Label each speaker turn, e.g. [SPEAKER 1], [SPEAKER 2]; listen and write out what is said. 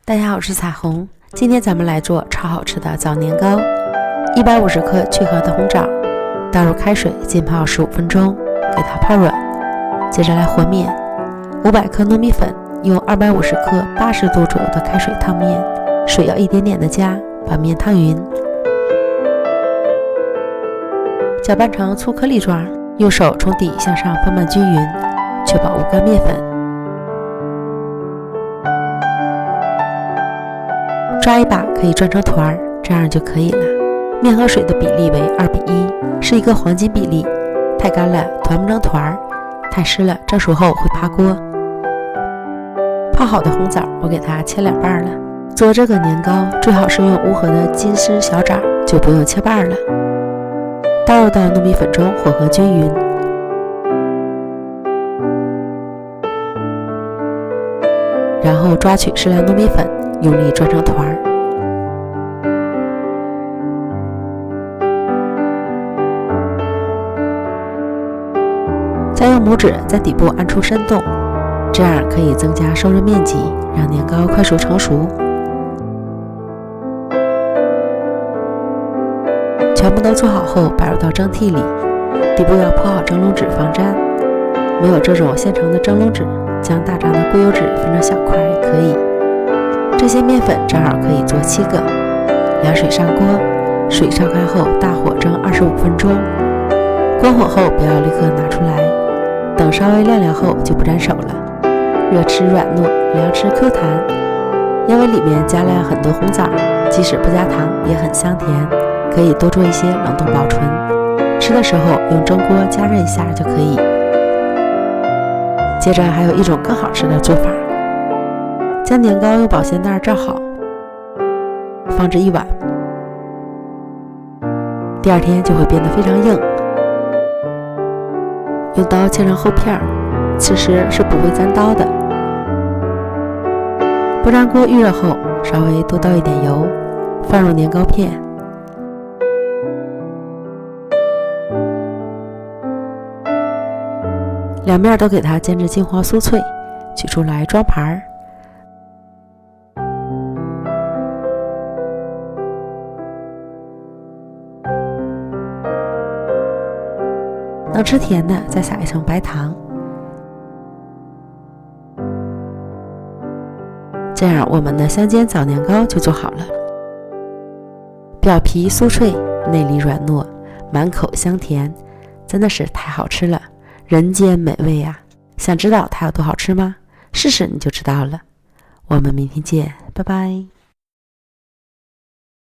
[SPEAKER 1] 大家好，我是彩虹。今天咱们来做超好吃的枣年糕。150克去核的红枣，倒入开水浸泡15分钟，给它泡软。接着来和面。500克糯米粉，用250克80度左右的开水烫面，水要一点点的加，把面烫匀。搅拌成粗颗粒状，用手从底向上翻拌均匀，确保无干面粉。抓一把可以转成团，这样就可以了。面和水的比例为2:1，是一个黄金比例。太干了团不成团，太湿了蒸熟后会趴锅。泡好的红枣我给它切2半了。做这个年糕最好是用无核的金丝小枣，就不用切半了。倒入到糯米粉中混合均匀，然后抓取适量糯米粉，用力转成团。再用拇指在底部按出深洞，这样可以增加受热面积，让年糕快速成熟。全部都做好后摆入到蒸屉里，底部要铺好蒸笼纸防粘。没有这种现成的蒸笼纸，将大张的硅油纸分成小块也可以。这些面粉正好可以做7个。凉水上锅，水烧开后大火蒸25分钟，关火后不要立刻拿出来，等稍微晾凉后就不粘手了。热吃软糯，凉吃 Q 弹。因为里面加了很多红枣，即使不加糖也很香甜，可以多做一些冷冻保存。吃的时候用蒸锅加热一下就可以。接着还有一种更好吃的做法，将年糕用保鲜袋罩好，放置1晚，第2天就会变得非常硬。用刀切成厚片，此时是不会沾刀的。不粘锅预热后，稍微多倒一点油，放入年糕片，两面都给它煎至金黄酥脆，取出来装盘。能吃甜的再撒一层白糖，这样我们的香煎枣年糕就做好了。表皮酥脆，内里软糯，满口香甜，真的是太好吃了，人间美味啊！想知道它有多好吃吗？试试你就知道了。我们明天见，拜拜。